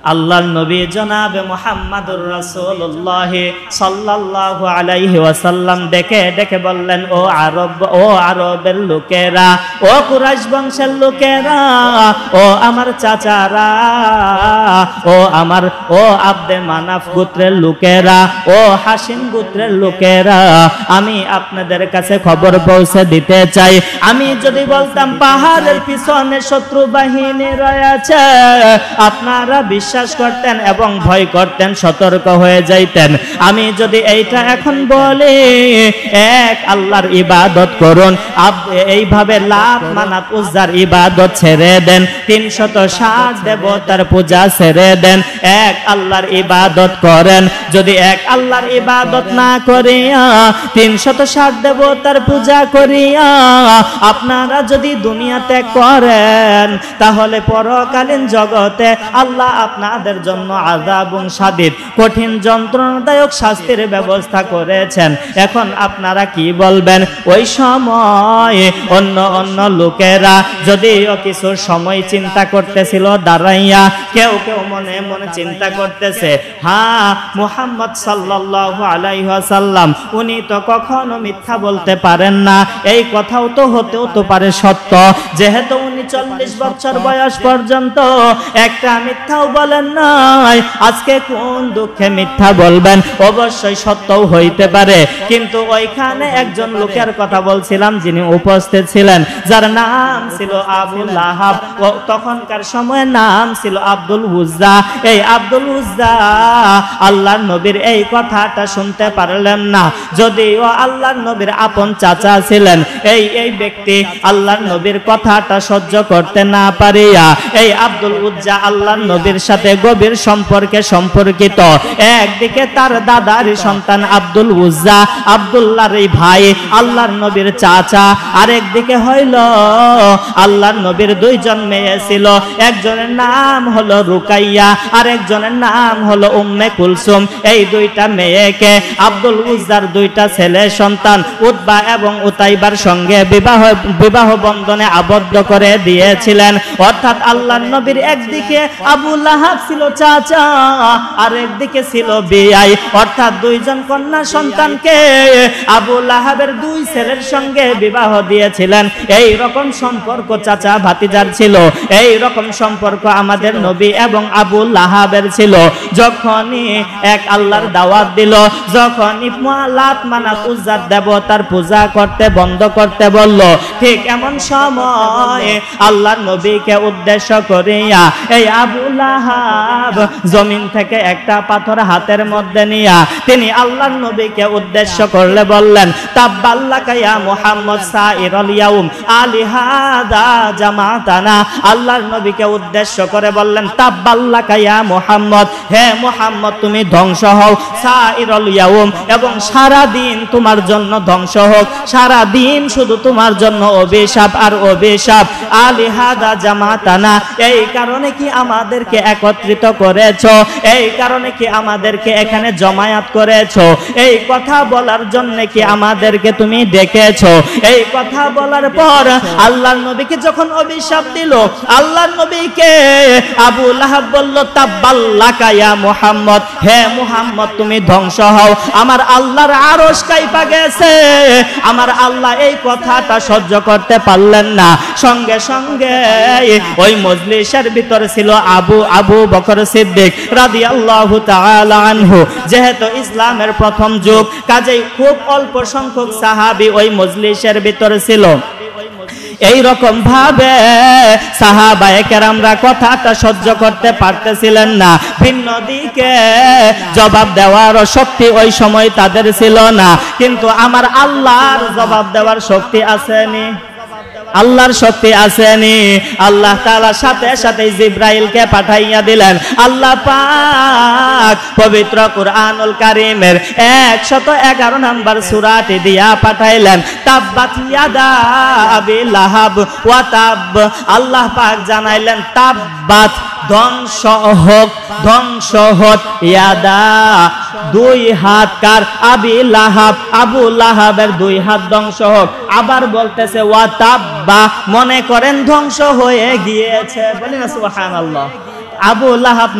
আল্লাহর নবী জনাবে মুহাম্মাদুর রাসূলুল্লাহ সাল্লাল্লাহু আলাইহি ওয়াসাল্লাম ডেকে ডেকে বললেন, ও আরবের লোকেরা, ও কুরাইশ বংশের লোকেরা, ও আমার চাচারা, ও আব্দে মানাফ গোত্রের লোকেরা, ও হাশিম গোত্রের লোকেরা, আমি আপনাদের কাছে খবর পৌঁছে দিতে চাই। আমি যদি বলতাম পাহাড়ের পিছনে শত্রু বাহিনী রয়েছে, আপনারা বিশ্বাস করতেন এবং ভয় করতেন, সতর্ক হয়ে যাইতেন। আমি যদি এইটা এখন বলি, এক আল্লাহর ইবাদত করুন, এইভাবে লাত মানাত উজ্জার ইবাদত ছেড়ে দেন, 360 দেবতার পূজা ছেড়ে দেন, এক আল্লাহর ইবাদত করেন। যদি এক আল্লাহর ইবাদত না করিয়া 360 দেবতার পূজা করিয়া আপনারা যদি দুনিয়াতে করেন, তাহলে পরকালীন জগতে আল্লাহ আপনাদের জন্য আযাবুন শাদীদ, কঠিন যন্ত্রণাদায়ক শাস্তির ব্যবস্থা করেছেন। এখন আপনারা কি বলবেন? ওই সময় অন্য অন্য লোকেরা যদিও কিছু সময় চিন্তা করতেছিল দাঁড়াইয়া, কেউ কেউ মনে মনে চিন্তা করতেছে, হ্যাঁ মুহাম্মদ সাল্লাল্লাহু আলাইহি ওয়াসাল্লাম উনি তো কখনো মিথ্যা বলতে পারেন না, এই কথাও তো হতেও তো পারে সত্য, যেহেতু উনি 40 বছর বয়স পর্যন্ত একটা মিথ্যাও বলেন নাই, আজকে কোন দুঃখে মিথ্যা বলবেন? অবশ্যই সত্যও হইতে পারে। কিন্তু ওইখানে একজন লোকের কথা বলছিলাম যিনি উপস্থিত ছিলেন, যার নাম ছিল আবু লাহাব, ও তখনকার সময়ে নাম ছিল আব্দুল উজ্জা। এই আব্দুল উজ্জা আল্লাহর নবীর এই কথাটা শুনতে পারলেন না, যদিও আল্লাহর নবীর আপন চাচা ছিলেন। এই ব্যক্তি আল্লাহর নবীর কথাটা সহ্য করতে না পারিয়া এই আব্দুল উজ্জা আল্লাহর নবীর সাথে গভীর সম্পর্কে সম্পর্কিত। একদিকে তার দাদার সন্তান আব্দুল উজ্জা, আব্দুল্লাহর এই ভাই, আল্লাহর নবীর চাচা। আরেকদিকে হইল আল্লাহর নবীর 2 জন মেয়ে ছিল, একজনের নাম হলো রুকাইয়া, আরেকজনের নাম হলো উম্মে কুলসুম। এই 2টা মেয়েকে আব্দুল উজ্জার 2টা ছেলে সন্তান উতবা এবং উতাইবার সঙ্গে বিবাহ বন্ধনে আবদ্ধ করে দিয়েছিলেন। অর্থাৎ আল্লাহর নবীর একদিকে আবু লাহাব ছিল চাচা, আর একদিকে ছিল বিয়াই, অর্থাৎ 2 জন কন্যা সন্তানকে আবু লাহাবের 2 ছেলের সঙ্গে বিবাহ দিয়েছিলেন। এই রকম সম্পর্ক চাচা ভাতিজার ছিল, এই রকম সম্পর্ক আমাদের নবী এবং আবু লাহাবের ছিল। যখনই এক আল্লাহর দাওয়াত দিল, যখনই লাত মানাত উজ্জার দেবতার পূজা করতে বন্ধ করতে বলল, ঠিক এমন সময় আল্লাহর নবীকে উদ্দেশ্য করিয়া এই আবু লাহাব জমিন থেকে একটা পাথর হাতের মধ্যে নিয়া তিনি আল্লাহর নবীকে উদ্দেশ্য করলে বললেন, তাব্বাল্লাকা ইয়া মুহাম্মদ সাইরাল ইয়াউম আলিহাদা জামাতানা। আল্লাহর নবীকে উদ্দেশ্য করে বললেন, তাব্বাল্লাকা ইয়া মুহাম্মদ, হে মুহাম্মদ তুমি ধ্বংস হও, সাইরাল ইয়াউম, এবং সারা দিন তোমার জন্য ধ্বংস হোক, সারা দিন শুধু তোমার জন্য অভিশাপ আর অভিশাপ। আলিহাদা জামাতানা, এই কারণে কি আমাদেরকে একত্রিত করেছো? এই কারণে কি আমাদেরকে এখানে জমায়েত করেছো? এই কথা বলার জন্য কি আমাদেরকে তুমি ডেকেছো? এই কথা বলার পর আল্লাহর নবীকে যখন অভিশাপ দিল, আল্লাহর নবীকে আবু লাহাব বলল, তাব্বাল্লাকা ইয়া মুহাম্মদ, হে মুহাম্মদ তুমি ধ্বংস হও, আমার আল্লাহর আরশ কাঁপা গেছে। আমার আল্লাহ এই কথাটা সহ্য করতে পারলেন না। সঙ্গে সঙ্গে ওই মজলিসের ভিতরে ছিল আবু বকর সিদ্দিক রাদিয়াল্লাহু তাআলা আনহু। যেহেতু ইসলামের প্রথম যুগ, কাজেই খুব অল্প সংখ্যক সাহাবী ওই মজলিসের ভিতরে ছিল। এই রকম ভাবে সাহাবায়ে কেরামরা কথাটা সহ্য করতে পারতেছিলেন না। ভিন্ন দিকে জবাব দেওয়ার শক্তি ওই সময় তাদের ছিল না, কিন্তু আমার আল্লাহর জবাব দেওয়ার শক্তি আসেনি, আল্লাহর শক্তি আসেনি। আল্লাহ তাআলা সাথে সাথে জিবরাইলকে পাঠাইয়া দিলেন। আল্লাহ পাক পবিত্র কুরআনুল কারীমের 111 নম্বর সূরাটি দিয়া পাঠাইলেন, তাব্বাত ইয়াদা আবি লাহাব ওয়া তাব। আল্লাহ পাক জানাইলেন তাব্বাত, ধ্বংস হোক, ধ্বংস হোক, ইয়াদা 2 হাত কার? আবি লাহাব, আবু লাহাবের 2 হাত ধ্বংস হোক। আবার বলতেছে ওয়া তাব্বা, মনে করেন ধ্বংস হয়ে গিয়েছে, বলি না সুবহানাল্লাহ। আবু লাহাব